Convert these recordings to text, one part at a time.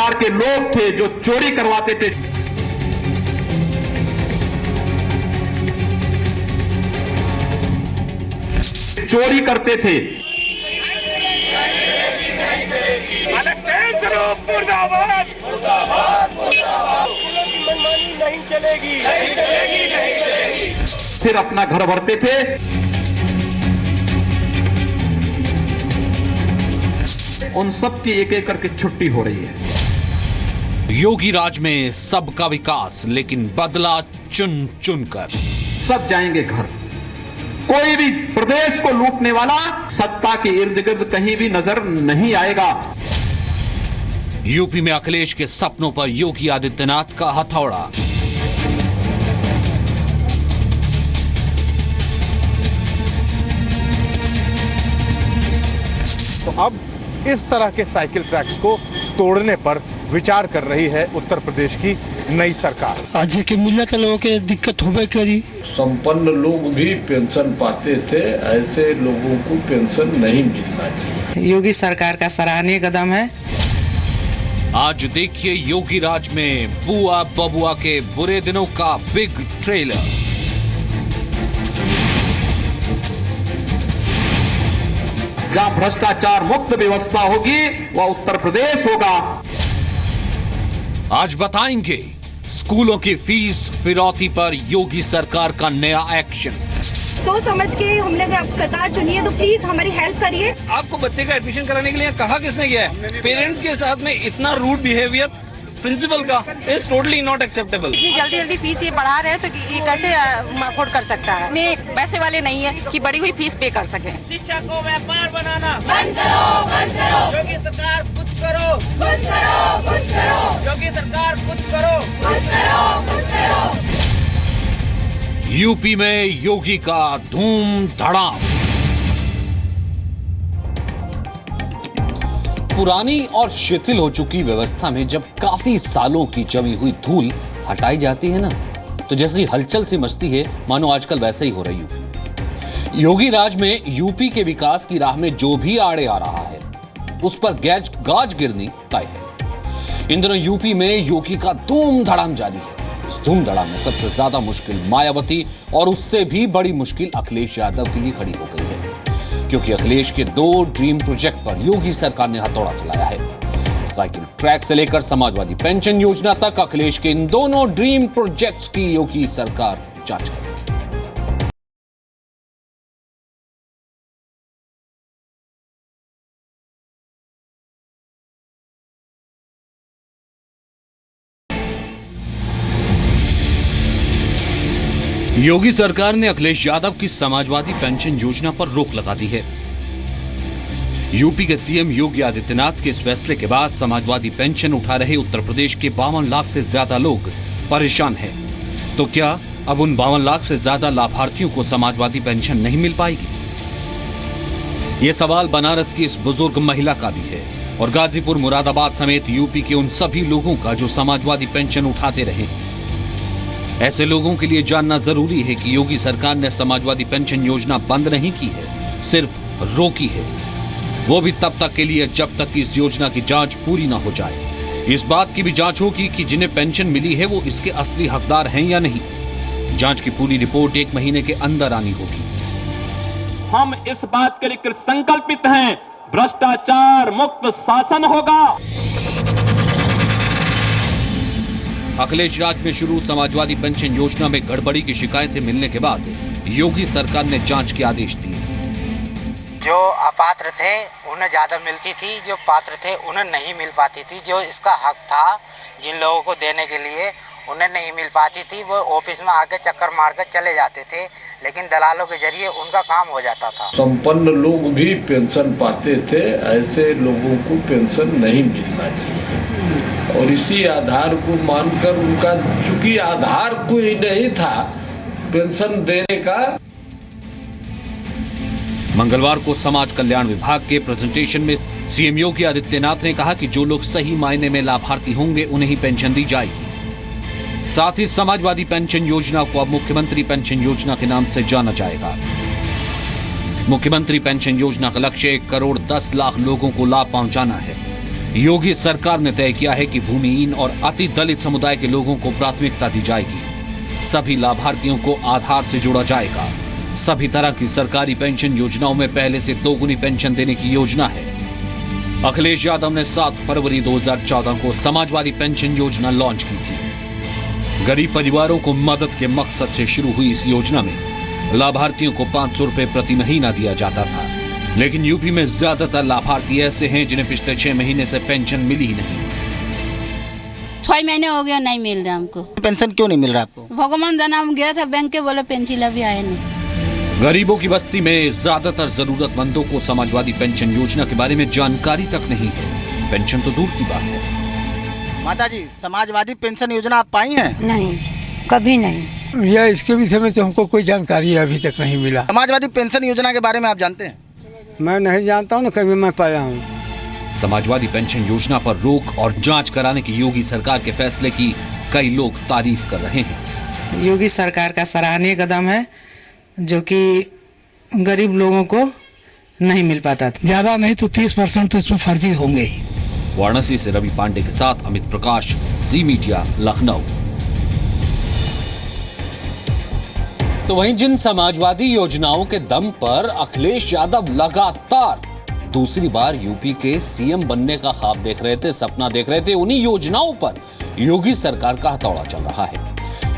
प्रकार के लोग थे जो चोरी करवाते थे। चोरी करते थे। मुर्दाबाद, मुर्दाबाद, मुर्दाबाद। मनमानी नहीं चलेगी, नहीं चलेगी, नहीं चलेगी। फिर अपना घर भरते थे। उन सब की एक एक करके छुट्टी हो रही है। योगी राज में सबका विकास, लेकिन बदला चुन चुन कर। सब जाएंगे घर। कोई भी प्रदेश को लूटने वाला सत्ता के इर्द गिर्द कहीं भी नजर नहीं आएगा। यूपी में अखिलेश के सपनों पर योगी आदित्यनाथ का हथौड़ा। तो अब इस तरह के साइकिल ट्रैक्स को तोड़ने पर विचार कर रही है उत्तर प्रदेश की नई सरकार। आज के मूल्य के लोगों के दिक्कत होबे करी। संपन्न लोग भी पेंशन पाते थे, ऐसे लोगों को पेंशन नहीं मिलना चाहिए। योगी सरकार का सराहनीय कदम है। आज देखिए योगी राज में बुआ बबुआ के बुरे दिनों का बिग ट्रेलर। जहां भ्रष्टाचार मुक्त व्यवस्था होगी वह उत्तर प्रदेश होगा। आज बताएंगे स्कूलों की फीस फिरौती पर योगी सरकार का नया एक्शन। सोच समझ के हमने सरकार चुनी है तो प्लीज हमारी हेल्प करिए। आपको बच्चे का एडमिशन कराने के लिए कहा किसने गया है? पेरेंट्स के साथ में इतना रूड बिहेवियर प्रिंसिपल का इज टोटली नॉट एक्सेप्टेबल। इतनी जल्दी जल्दी फीस ये बढ़ा रहे हैं तो ये कैसे अफोर्ड कर सकता है? नहीं, पैसे वाले नहीं है कि बड़ी हुई फीस पे कर सके। शिक्षा को व्यापार बनाना बंद करो, बंद करो। योगी सरकार कुछ करो, कुछ करो, कुछ करो। योगी सरकार कुछ करो, कुछ करो, कुछ करो। यूपी में योगी का धूम धड़ाम। पुरानी और शिथिल हो चुकी व्यवस्था में जब काफी सालों की जमी हुई धूल हटाई जाती है ना, तो जैसी हलचल सी मचती है मानो आजकल वैसे ही हो रही हो। योगी राज में यूपी के विकास की राह में जो भी आड़े आ रहा है उस पर गाज गिरनी तय है। इन दिनों यूपी में योगी का धूम धड़ाम जारी है। इस धूम धड़ाम में सबसे ज्यादा मुश्किल मायावती और उससे भी बड़ी मुश्किल अखिलेश यादव के लिए खड़ी हो गई है, क्योंकि अखिलेश के 2 ड्रीम प्रोजेक्ट पर योगी सरकार ने हथौड़ा चलाया है। साइकिल ट्रैक से लेकर समाजवादी पेंशन योजना तक अखिलेश के इन दोनों ड्रीम प्रोजेक्ट्स की योगी सरकार जांच करेगी। योगी सरकार ने अखिलेश यादव की समाजवादी पेंशन योजना पर रोक लगा दी है। यूपी के सीएम योगी आदित्यनाथ के इस फैसले के बाद समाजवादी पेंशन उठा रहे उत्तर प्रदेश के 52 लाख से ज्यादा लोग परेशान हैं। तो क्या अब उन 52 लाख से ज्यादा लाभार्थियों को समाजवादी पेंशन नहीं मिल पाएगी? ये सवाल बनारस की इस बुजुर्ग महिला का भी है और गाजीपुर, मुरादाबाद समेत यूपी के उन सभी लोगों का जो समाजवादी पेंशन उठाते रहे। ऐसे लोगों के लिए जानना जरूरी है कि योगी सरकार ने समाजवादी पेंशन योजना बंद नहीं की है, सिर्फ रोकी है। वो भी तब तक के लिए जब तक कि इस योजना की जांच पूरी ना हो जाए। इस बात की भी जांच होगी कि जिन्हें पेंशन मिली है वो इसके असली हकदार हैं या नहीं। जांच की पूरी रिपोर्ट 1 महीने के अंदर आनी होगी। हम इस बात के लिए संकल्पित हैं, भ्रष्टाचार मुक्त शासन होगा। अखिलेश राज में शुरू समाजवादी पेंशन योजना में गड़बड़ी की शिकायतें मिलने के बाद योगी सरकार ने जांच के आदेश दिए। जो अपात्र थे उन्हें ज्यादा मिलती थी, जो पात्र थे उन्हें नहीं मिल पाती थी। जो इसका हक था जिन लोगों को देने के लिए उन्हें नहीं मिल पाती थी। वो ऑफिस में आके चक्कर मार कर चले जाते थे, लेकिन दलालों के जरिए उनका काम हो जाता था। संपन्न लोग भी पेंशन पाते थे, ऐसे लोगों को पेंशन नहीं मिलना चाहिए। और इसी आधार को मानकर उनका, चूंकि आधार कोई नहीं था पेंशन देने का। मंगलवार को समाज कल्याण विभाग के प्रेजेंटेशन में सीएम योगी आदित्यनाथ ने कहा कि जो लोग सही मायने में लाभार्थी होंगे उन्हें ही पेंशन दी जाएगी। साथ ही समाजवादी पेंशन योजना को अब मुख्यमंत्री पेंशन योजना के नाम से जाना जाएगा। मुख्यमंत्री पेंशन योजना का लक्ष्य 1 करोड़ 10 लाख लोगों को लाभ पहुंचाना है। योगी सरकार ने तय किया है कि भूमिहीन और अति दलित समुदाय के लोगों को प्राथमिकता दी जाएगी। सभी लाभार्थियों को आधार से जोड़ा जाएगा। सभी तरह की सरकारी पेंशन योजनाओं में पहले से 2 गुनी पेंशन देने की योजना है। अखिलेश यादव ने 7 फरवरी 2014 को समाजवादी पेंशन योजना लॉन्च की थी। गरीब परिवारों को मदद के मकसद से शुरू हुई इस योजना में लाभार्थियों को 500 रुपए प्रति महीना दिया जाता था। लेकिन यूपी में ज्यादातर लाभार्थी ऐसे हैं जिन्हें पिछले 6 महीने से पेंशन मिली ही नहीं। 6 महीने हो गया नहीं मिल रहा हमको। पेंशन क्यों नहीं मिल रहा आपको? भगवान जाना, हम गया था बैंक के, बोले पेंशन अभी आया नहीं। गरीबों की बस्ती में ज्यादातर जरूरतमंदों को समाजवादी पेंशन योजना के बारे में जानकारी तक नहीं है। पेंशन तो दूर की बात है। माता जी, समाजवादी पेंशन योजना आप पाई हैं? नहीं, कभी नहीं। यह इसके विषय में तो हमको कोई जानकारी अभी तक नहीं मिला। समाजवादी पेंशन योजना के बारे में आप जानते हैं? मैं नहीं जानता हूँ, कभी मैं पाया हूँ। समाजवादी पेंशन योजना पर रोक और जांच कराने की योगी सरकार के फैसले की कई लोग तारीफ कर रहे हैं। योगी सरकार का सराहनीय कदम है, जो कि गरीब लोगों को नहीं मिल पाता था। ज्यादा नहीं तो 30% तो इसमें फर्जी होंगे ही। वाराणसी से रवि पांडे के साथ अमित प्रकाश, जी मीडिया, लखनऊ। तो वहीं जिन समाजवादी योजनाओं के दम पर अखिलेश यादव लगातार दूसरी बार यूपी के सीएम बनने का ख्वाब देख रहे थे, सपना देख रहे थे, उन्हीं योजनाओं पर योगी सरकार का हथौड़ा चल रहा है।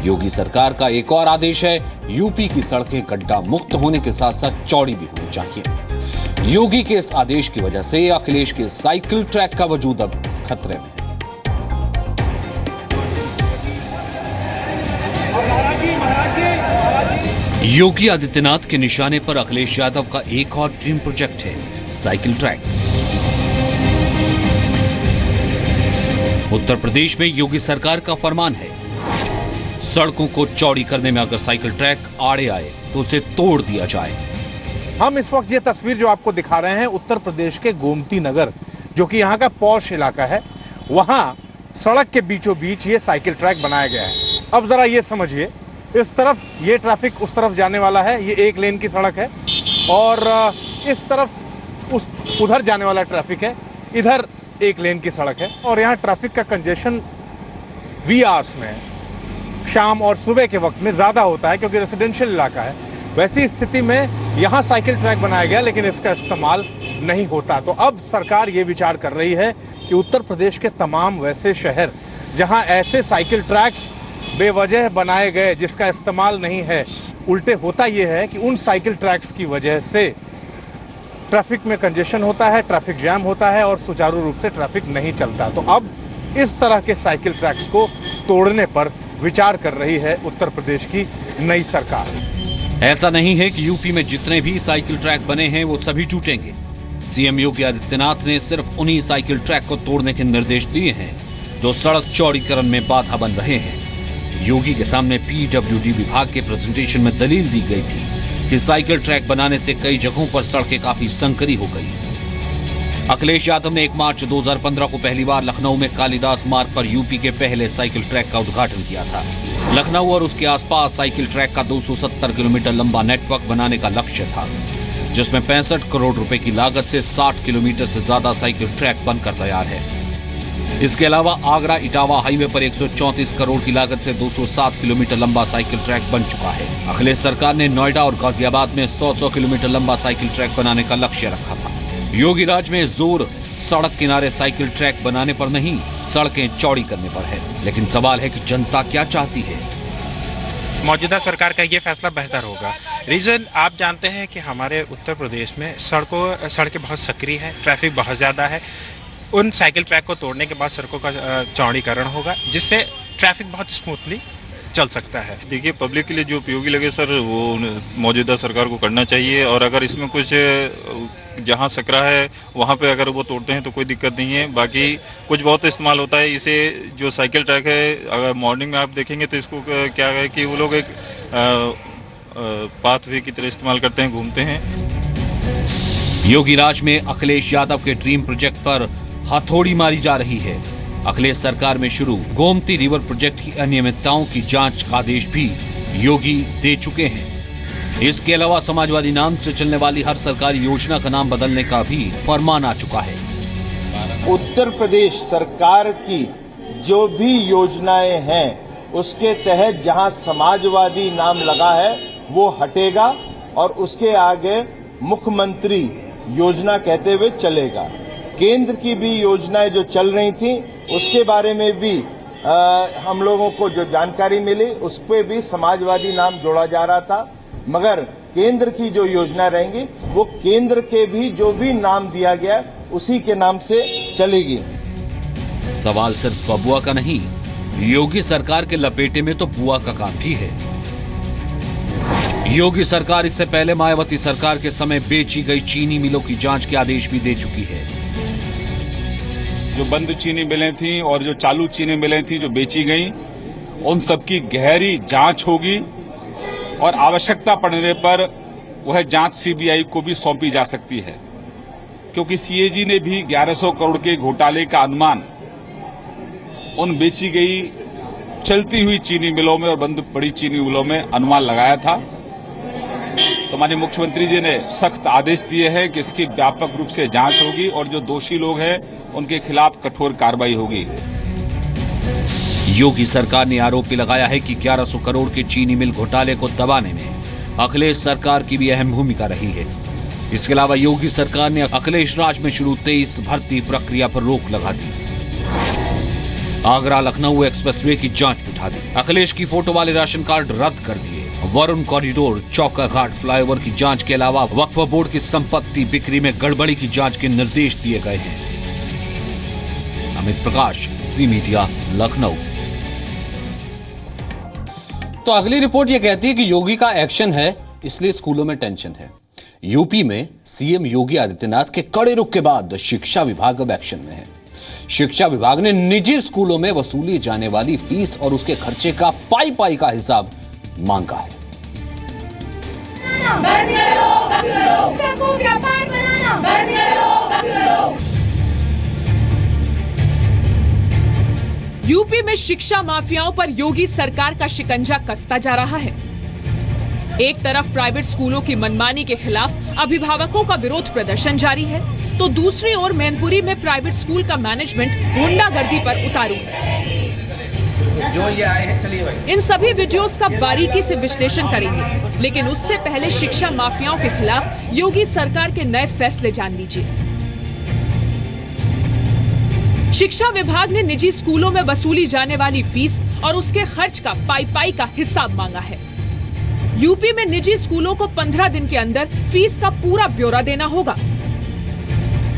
योगी सरकार का एक और आदेश है, यूपी की सड़कें गड्ढा मुक्त होने के साथ साथ चौड़ी भी होनी चाहिए। योगी के इस आदेश की वजह से अखिलेश के साइकिल ट्रैक का वजूद अब खतरे में है। योगी आदित्यनाथ के निशाने पर अखिलेश यादव का एक और ड्रीम प्रोजेक्ट है, साइकिल ट्रैक। उत्तर प्रदेश में योगी सरकार का फरमान है, सड़कों को चौड़ी करने में अगर साइकिल ट्रैक आड़े आए तो उसे तोड़ दिया जाए। हम इस वक्त ये तस्वीर जो आपको दिखा रहे हैं उत्तर प्रदेश के गोमती नगर, जो कि यहाँ का पॉश इलाका है, वहाँ सड़क के बीचों बीच ये साइकिल ट्रैक बनाया गया है। अब जरा ये समझिए, इस तरफ ये ट्रैफिक उस तरफ जाने वाला है, ये 1 लेन की सड़क है, और इस तरफ उधर जाने वाला ट्रैफिक है, इधर 1 लेन की सड़क है। और यहाँ ट्रैफिक का कंजेशन वी आवर्स में, शाम और सुबह के वक्त में ज़्यादा होता है, क्योंकि रेसिडेंशियल इलाका है। वैसी स्थिति में यहाँ साइकिल ट्रैक बनाया गया, लेकिन इसका इस्तेमाल नहीं होता। तो अब सरकार ये विचार कर रही है कि उत्तर प्रदेश के तमाम वैसे शहर जहाँ ऐसे साइकिल ट्रैक्स बेवजह बनाए गए जिसका इस्तेमाल नहीं है, उल्टे होता ये है कि उन साइकिल ट्रैक्स की वजह से ट्रैफिक में कंजेशन होता है, ट्रैफिक जैम होता है और सुचारू रूप से ट्रैफिक नहीं चलता। तो अब इस तरह के साइकिल ट्रैक्स को तोड़ने पर विचार कर रही है उत्तर प्रदेश की नई सरकार। ऐसा नहीं है कि यूपी में जितने भी साइकिल ट्रैक बने हैं वो सभी टूटेंगे। सीएम योगी आदित्यनाथ ने सिर्फ उन्हीं साइकिल ट्रैक को तोड़ने के निर्देश दिए हैं जो सड़क चौड़ीकरण में बाधा बन रहे हैं। योगी के सामने पीडब्ल्यूडी विभाग के प्रेजेंटेशन में दलील दी गई थी कि साइकिल ट्रैक बनाने से कई जगहों पर सड़कें काफी संकरी हो गई। अखिलेश यादव ने 1 मार्च 2015 को पहली बार लखनऊ में कालिदास मार्ग पर यूपी के पहले साइकिल ट्रैक का उद्घाटन किया था। लखनऊ और उसके आसपास साइकिल ट्रैक का 270 किलोमीटर लंबा नेटवर्क बनाने का लक्ष्य था, जिसमें 65 करोड़ रुपए की लागत से 60 किलोमीटर से ज्यादा साइकिल ट्रैक बनकर तैयार है। इसके अलावा आगरा इटावा हाईवे पर 134 करोड़ की लागत से 207 किलोमीटर लंबा साइकिल ट्रैक बन चुका है। अखिलेश सरकार ने नोएडा और गाजियाबाद में 100 किलोमीटर लंबा साइकिल ट्रैक बनाने का लक्ष्य रखा था। योगी राज में जोर सड़क किनारे साइकिल ट्रैक बनाने पर नहीं, सड़कें चौड़ी करने पर है। लेकिन सवाल है कि जनता क्या चाहती है। मौजूदा सरकार का ये फैसला बेहतर होगा। रीज़न आप जानते हैं कि हमारे उत्तर प्रदेश में सड़कें बहुत सक्रिय हैं, ट्रैफिक बहुत ज़्यादा है। उन साइकिल ट्रैक को तोड़ने के बाद सड़कों का चौड़ीकरण होगा, जिससे ट्रैफिक बहुत स्मूथली चल सकता है। देखिए, पब्लिक के लिए जो उपयोगी लगे सर, वो मौजूदा सरकार को करना चाहिए। और अगर इसमें कुछ जहाँ सकरा है वहाँ पे अगर वो तोड़ते हैं तो कोई दिक्कत नहीं है। बाकी कुछ बहुत इस्तेमाल होता है इसे, जो साइकिल ट्रैक है, अगर मॉर्निंग में आप देखेंगे तो इसको क्या है कि वो लोग एक पाथवे की तरह इस्तेमाल करते हैं, घूमते हैं। योगी राज में अखिलेश यादव के ड्रीम प्रोजेक्ट पर हथौड़ी मारी जा रही है। अखिलेश सरकार में शुरू गोमती रिवर प्रोजेक्ट की अनियमितताओं की जांच का आदेश भी योगी दे चुके हैं। इसके अलावा समाजवादी नाम से चलने वाली हर सरकारी योजना का नाम बदलने का भी फरमान आ चुका है। उत्तर प्रदेश सरकार की जो भी योजनाएं हैं उसके तहत जहां समाजवादी नाम लगा है वो हटेगा और उसके आगे मुख्यमंत्री योजना कहते हुए चलेगा। केंद्र की भी योजनाएं जो चल रही थी उसके बारे में भी हम लोगों को जो जानकारी मिली उस पर भी समाजवादी नाम जोड़ा जा रहा था, मगर केंद्र की जो योजना रहेंगी वो केंद्र के भी जो भी नाम दिया गया उसी के नाम से चलेगी। सवाल सिर्फ बबुआ का नहीं, योगी सरकार के लपेटे में तो बुआ का काम भी है। योगी सरकार इससे पहले मायावती सरकार के समय बेची गई चीनी मिलों की जांच के आदेश भी दे चुकी है। जो बंद चीनी मिलें थी और जो चालू चीनी मिलें थी जो बेची गई, उन सबकी गहरी जांच होगी और आवश्यकता पड़ने पर वह जांच सीबीआई को भी सौंपी जा सकती है, क्योंकि सीएजी ने भी 1100 करोड़ के घोटाले का अनुमान उन बेची गई चलती हुई चीनी मिलों में और बंद पड़ी चीनी मिलों में अनुमान लगाया था। तो माननीय मुख्यमंत्री जी ने सख्त आदेश दिए हैं कि इसकी व्यापक रूप से जांच होगी और जो दोषी लोग हैं उनके खिलाफ कठोर कार्रवाई होगी। योगी सरकार ने आरोप भी लगाया है कि 1100 करोड़ के चीनी मिल घोटाले को दबाने में अखिलेश सरकार की भी अहम भूमिका रही है। इसके अलावा योगी सरकार ने अखिलेश राज में शुरू 23 भर्ती प्रक्रिया पर रोक लगा दी। आगरा लखनऊ एक्सप्रेसवे की जांच बिठा दी। अखिलेश की फोटो वाले राशन कार्ड रद्द कर दिए। वरुण कॉरिडोर, चौका घाट फ्लाईओवर की जांच के अलावा वक्फ बोर्ड की संपत्ति बिक्री में गड़बड़ी की जांच के निर्देश दिए गए हैं। अमित प्रकाश, जी मीडिया, लखनऊ। तो अगली रिपोर्ट यह कहती है कि योगी का एक्शन है इसलिए स्कूलों में टेंशन है। यूपी में सीएम योगी आदित्यनाथ के कड़े रुख के बाद शिक्षा विभाग अब एक्शन में है। शिक्षा विभाग ने निजी स्कूलों में वसूली जाने वाली फीस और उसके खर्चे का पाई का हिसाब मांगा है। यूपी में शिक्षा माफियाओं पर योगी सरकार का शिकंजा कसता जा रहा है। एक तरफ प्राइवेट स्कूलों की मनमानी के खिलाफ अभिभावकों का विरोध प्रदर्शन जारी है, तो दूसरी ओर मैनपुरी में प्राइवेट स्कूल का मैनेजमेंट गुंडागर्दी पर उतारू है। जो ये आए हैं, चलिए भाई। इन सभी वीडियोस का बारीकी से विश्लेषण करेंगे, लेकिन उससे पहले शिक्षा माफियाओं के खिलाफ योगी सरकार के नए फैसले जान लीजिए। शिक्षा विभाग ने निजी स्कूलों में वसूली जाने वाली फीस और उसके खर्च का पाई का हिसाब मांगा है। यूपी में निजी स्कूलों को 15 दिन के अंदर फीस का पूरा ब्यौरा देना होगा।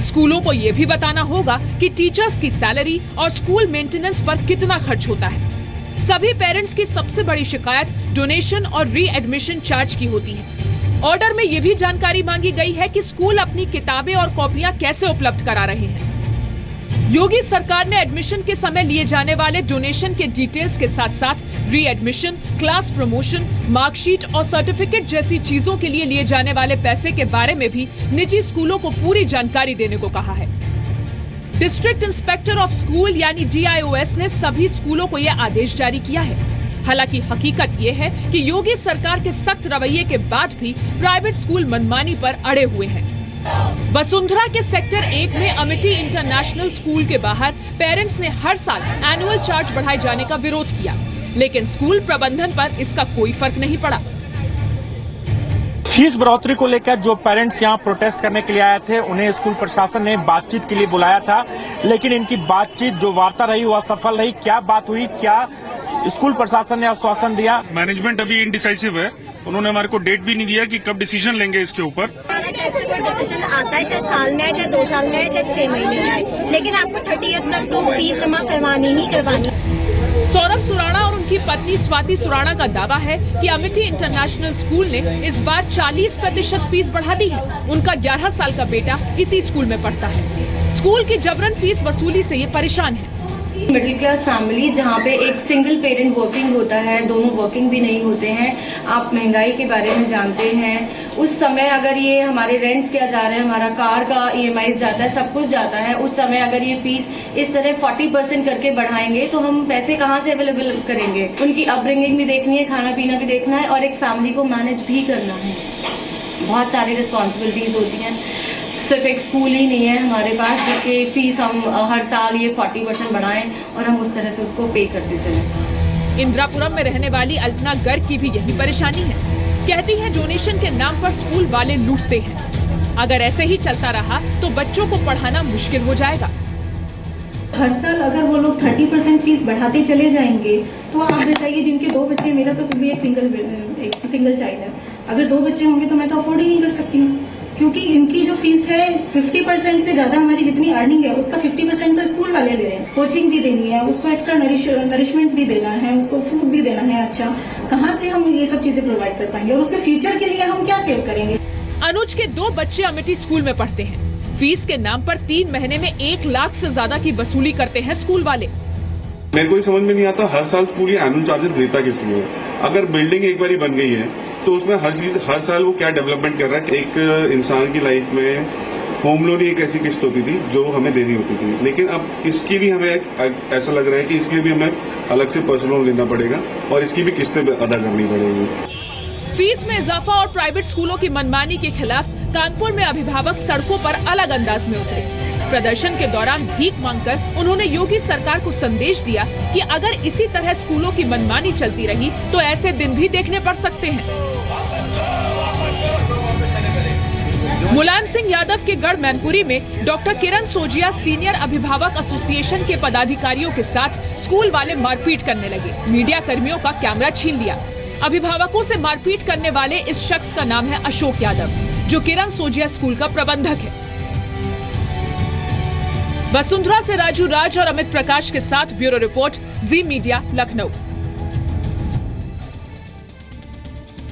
स्कूलों को यह भी बताना होगा कि टीचर्स की सैलरी और स्कूल मेंटेनेंस पर कितना खर्च होता है। सभी पेरेंट्स की सबसे बड़ी शिकायत डोनेशन और री एडमिशन चार्ज की होती है। ऑर्डर में यह भी जानकारी मांगी गई है कि स्कूल अपनी किताबें और कॉपियां कैसे उपलब्ध करा रहे हैं। योगी सरकार ने एडमिशन के समय लिए जाने वाले डोनेशन के डिटेल्स के साथ साथ री एडमिशन, क्लास प्रमोशन, मार्कशीट और सर्टिफिकेट जैसी चीजों के लिए जाने वाले पैसे के बारे में भी निजी स्कूलों को पूरी जानकारी देने को कहा है। डिस्ट्रिक्ट इंस्पेक्टर ऑफ स्कूल यानी DIOS ने सभी स्कूलों को यह आदेश जारी किया है। हालांकि हकीकत यह है कि योगी सरकार के सख्त रवैये के बाद भी प्राइवेट स्कूल मनमानी पर अड़े हुए हैं। वसुंधरा के सेक्टर 1 में अमिटी इंटरनेशनल स्कूल के बाहर पेरेंट्स ने हर साल एनुअल चार्ज बढ़ाए जाने का विरोध किया, लेकिन स्कूल प्रबंधन पर इसका कोई फर्क नहीं पड़ा। फीस बढ़ोतरी को लेकर जो पेरेंट्स यहां प्रोटेस्ट करने के लिए आए थे, उन्हें स्कूल प्रशासन ने बातचीत के लिए बुलाया था, लेकिन इनकी बातचीत जो वार्ता रही वह सफल रही। क्या बात हुई, क्या स्कूल प्रशासन ने आश्वासन दिया? मैनेजमेंट अभी इनडिसाइसिव है, उन्होंने हमारे को डेट भी नहीं दिया कि कब डिसीजन लेंगे इसके ऊपर। ऐसे कोई डिसीजन आता है, चाहे साल में है, चाहे 2 साल में है, चाहे 6 महीने में है, लेकिन आपको 30th तक तो फीस जमा करवानी ही करवानी। सौरभ सुराणा और उनकी पत्नी स्वाति सुराणा का दावा है कि अमिटी इंटरनेशनल स्कूल ने इस बार 40% फीस बढ़ा दी है। उनका 11 साल का बेटा इसी स्कूल में पढ़ता है। स्कूल की जबरन फीस वसूली से ये परेशान है। मिडिल क्लास फैमिली जहाँ पे एक सिंगल पेरेंट वर्किंग होता है, दोनों वर्किंग भी नहीं होते हैं, आप महंगाई के बारे में जानते हैं। उस समय अगर ये हमारे रेंट्स क्या जा रहे हैं, हमारा कार का EMI जाता है, सब कुछ जाता है, उस समय अगर ये फीस इस तरह 40% करके बढ़ाएंगे तो हम पैसे कहाँ से अवेलेबल करेंगे? उनकी अपब्रिंगिंग भी देखनी है, खाना पीना भी देखना है और एक फैमिली को मैनेज भी करना है। बहुत सारी रिस्पॉन्सिबिलिटीज होती हैं। सिर्फ एक स्कूल ही नहीं है हमारे पास जिसकी फीस हम हर साल ये 40% बढ़ाएं और हम उस तरह से उसको पे करते चलें। इंदिरापुरम में रहने वाली अल्पना गर्ग की भी यही परेशानी है। कहती है डोनेशन के नाम पर स्कूल वाले लूटते हैं। अगर ऐसे ही चलता रहा तो बच्चों को पढ़ाना मुश्किल हो जाएगा। हर साल अगर वो लोग 30% फीस बढ़ाते चले जाएंगे तो आप बताइए, जिनके 2 बच्चे, मेरा तो भी एक सिंगल चाइल्ड है, अगर 2 बच्चे होंगे तो मैं तो अफोर्ड ही नहीं कर सकती हूँ, क्योंकि इनकी जो फीस है 50% से ज्यादा हमारी जितनी अर्निंग है उसका 50% तो स्कूल वाले ले रहे हैं। कोचिंग भी देनी है, उसको एक्स्ट्रा नरिशमेंट भी देना है, उसको फूड भी देना है। अच्छा, कहाँ से हम ये सब चीजें प्रोवाइड कर पाएंगे और उसके फ्यूचर के लिए हम क्या सेव करेंगे? अनुज के 2 बच्चे अमेठी स्कूल में पढ़ते हैं। फीस के नाम पर 3 महीने में 1 लाख से ज्यादा की वसूली करते हैं स्कूल वाले। मेरे को समझ में नहीं आता हर साल स्कूल ये एनुअल चार्जेस लेता किस लिए? अगर बिल्डिंग एक बारी बन गई है तो उसमें हर चीज हर साल वो क्या डेवलपमेंट कर रहा है। एक इंसान की लाइफ में होम लोन ही एक ऐसी किस्त होती थी जो हमें देनी होती थी, लेकिन अब इसकी भी हमें ऐसा लग रहा है कि इसके लिए भी हमें अलग से पर्सनल लोन लेना पड़ेगा और इसकी भी किस्तें अदा करनी पड़ेगी। फीस में इजाफा और प्राइवेट स्कूलों की मनमानी के खिलाफ कानपुर में अभिभावक सड़कों पर अलग अंदाज में उतरे। प्रदर्शन के दौरान भीख मांगकर उन्होंने योगी सरकार को संदेश दिया कि अगर इसी तरह स्कूलों की मनमानी चलती रही तो ऐसे दिन भी देखने पड़ सकते हैं। मुलायम सिंह यादव के गढ़ मैनपुरी में डॉक्टर किरण सोजिया सीनियर अभिभावक एसोसिएशन के पदाधिकारियों के साथ स्कूल वाले मारपीट करने लगे। मीडिया कर्मियों का कैमरा छीन लिया। अभिभावकों से मारपीट करने वाले इस शख्स का नाम है अशोक यादव, जो किरण सोजिया स्कूल का प्रबंधक है। वसुंधरा से राजू राज और अमित प्रकाश के साथ ब्यूरो रिपोर्ट, जी मीडिया, लखनऊ।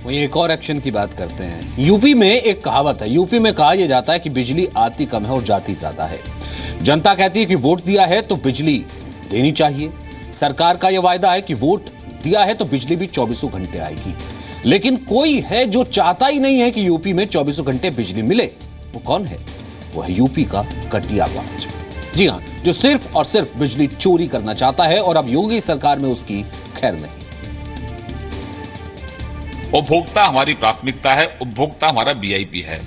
वहीं एक और एक्शन की बात करते हैं। यूपी में एक कहावत है, यूपी में कहा यह जाता है कि बिजली आती कम है और जाती ज्यादा है। जनता कहती है कि वोट दिया है तो बिजली देनी चाहिए। सरकार का यह वायदा है कि वोट दिया है तो बिजली भी 24 घंटे आएगी, लेकिन कोई है जो चाहता ही नहीं है कि यूपी में 24 घंटे बिजली मिले। वो कौन है? वो है यूपी का कटियावाज। जी हां, जो सिर्फ और सिर्फ बिजली चोरी करना चाहता है और अब योगी सरकार में उसकी खैर नहीं। उपभोक्ता हमारी प्राथमिकता है, उपभोक्ता हमारा वीआईपी है।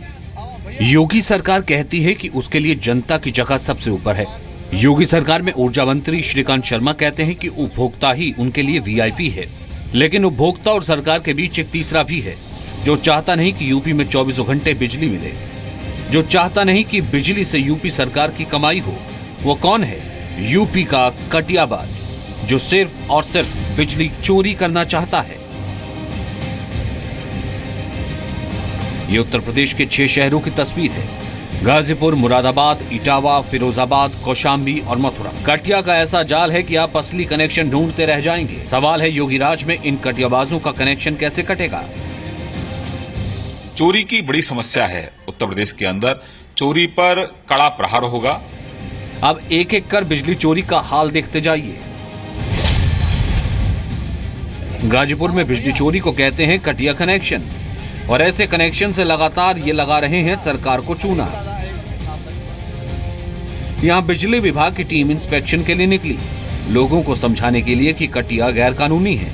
योगी सरकार कहती है कि उसके लिए जनता की जगह सबसे ऊपर है। योगी सरकार में ऊर्जा मंत्री श्रीकांत शर्मा कहते हैं कि उपभोक्ता ही उनके लिए वीआईपी है, लेकिन उपभोक्ता और सरकार के बीच एक तीसरा भी है जो चाहता नहीं कि यूपी में 24 घंटे बिजली मिले, जो चाहता नहीं कि बिजली से यूपी सरकार की कमाई हो। वो कौन है? यूपी का कटियाबाज, जो सिर्फ और सिर्फ बिजली चोरी करना चाहता है। ये उत्तर प्रदेश के 6 शहरों की तस्वीर है। गाजीपुर, मुरादाबाद, इटावा, फिरोजाबाद, कौशाम्बी और मथुरा। कटिया का ऐसा जाल है कि आप असली कनेक्शन ढूंढते रह जाएंगे। सवाल है योगी राज में इन कटियाबाजों का कनेक्शन कैसे कटेगा? चोरी की बड़ी समस्या है उत्तर प्रदेश के अंदर, चोरी पर कड़ा प्रहार होगा। अब एक एक कर बिजली चोरी का हाल देखते जाइए। गाजीपुर में बिजली चोरी को कहते हैं कटिया कनेक्शन, और ऐसे कनेक्शन से लगातार ये लगा रहे हैं सरकार को चूना। यहां बिजली विभाग की टीम इंस्पेक्शन के लिए निकली, लोगों को समझाने के लिए कि कटिया गैर कानूनी है।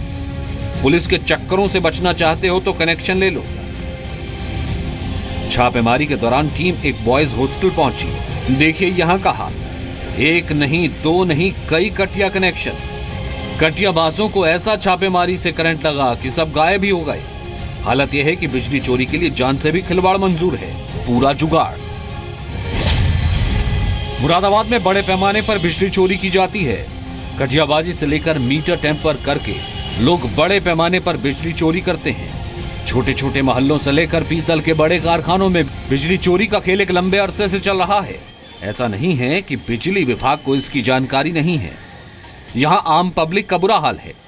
पुलिस के चक्करों से बचना चाहते हो तो कनेक्शन ले लो। छापेमारी के दौरान टीम एक बॉयज हॉस्टल पहुंची। देखिए यहां का हाल, एक नहीं, 2 नहीं, कई कटिया कनेक्शन। कटियाबाजों को ऐसा छापेमारी से करंट लगा कि सब गायब ही हो गए। हालत यह है कि बिजली चोरी के लिए जान से भी खिलवाड़ मंजूर है, पूरा जुगाड़। मुरादाबाद में बड़े पैमाने पर बिजली चोरी की जाती है। कटियाबाजी से लेकर मीटर टेम्पर करके लोग बड़े पैमाने पर बिजली चोरी करते हैं। छोटे छोटे मोहल्लों से लेकर पीतल के बड़े कारखानों में बिजली चोरी का खेल एक लंबे अरसे से चल रहा है। ऐसा नहीं है कि बिजली विभाग को इसकी जानकारी नहीं है, यहाँ आम पब्लिक का बुरा हाल है।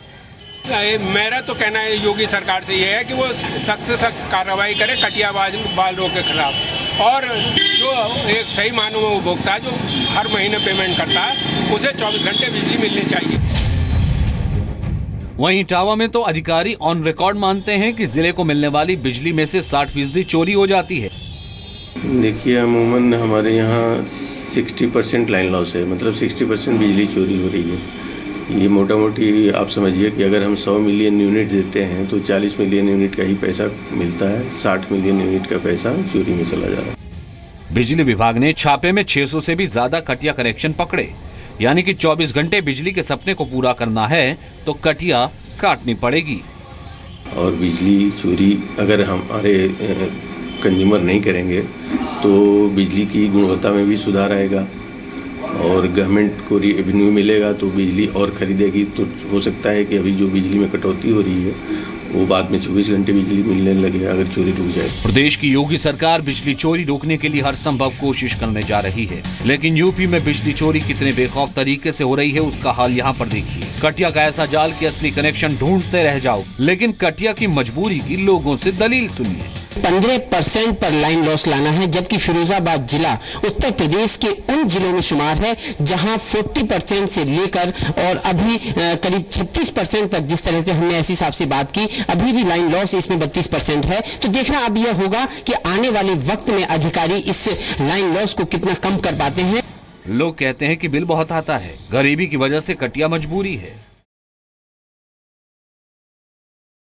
मेरा तो कहना है योगी सरकार से ये है कि वो सख्त से सख्त कार्रवाई करे कटियाबाज वालों के खिलाफ, और जो एक सही मानों में उपभोक्ता है जो हर महीने पेमेंट करता है उसे 24 घंटे बिजली मिलनी चाहिए। वहीं इटावा में तो अधिकारी ऑन रिकॉर्ड मानते हैं कि जिले को मिलने वाली बिजली में से 60% चोरी हो जाती है। देखिए, अमूमन हमारे यहाँ 60% लाइन लॉस है, मतलब 60% बिजली चोरी हो रही है। ये मोटा मोटी आप समझिए कि अगर हम 100 मिलियन यूनिट देते हैं तो 40 मिलियन यूनिट का ही पैसा मिलता है, 60 मिलियन यूनिट का पैसा चोरी में चला जा रहा है। बिजली विभाग ने छापे में 600 से भी ज्यादा कटिया कनेक्शन पकड़े। यानी कि 24 घंटे बिजली के सपने को पूरा करना है तो कटिया काटनी पड़ेगी। और बिजली चोरी अगर हमारे कंज्यूमर नहीं करेंगे तो बिजली की गुणवत्ता में भी सुधार आएगा और गवर्नमेंट को रेवेन्यू मिलेगा तो बिजली और खरीदेगी। तो हो सकता है कि अभी जो बिजली में कटौती हो रही है वो बाद में 24 घंटे बिजली मिलने लगे अगर चोरी रुक जाए। प्रदेश की योगी सरकार बिजली चोरी रोकने के लिए हर संभव कोशिश करने जा रही है, लेकिन यूपी में बिजली चोरी कितने बेखौफ तरीके से हो रही है उसका हाल यहाँ पर देखिए। कटिया का ऐसा जाल कि असली कनेक्शन ढूंढते रह जाओ, लेकिन कटिया की मजबूरी की लोगों से दलील सुनिए। 15% पर लाइन लॉस लाना है, जबकि फिरोजाबाद जिला उत्तर प्रदेश के उन जिलों में शुमार है जहां 40% से लेकर और अभी करीब 36% तक, जिस तरह से हमने ऐसी हिसाब से बात की, अभी भी लाइन लॉस इसमें 32% है। तो देखना अब यह होगा कि आने वाले वक्त में अधिकारी इस लाइन लॉस को कितना कम कर पाते हैं। लोग कहते हैं कि बिल बहुत आता है, गरीबी की वजह से कटिया मजबूरी है।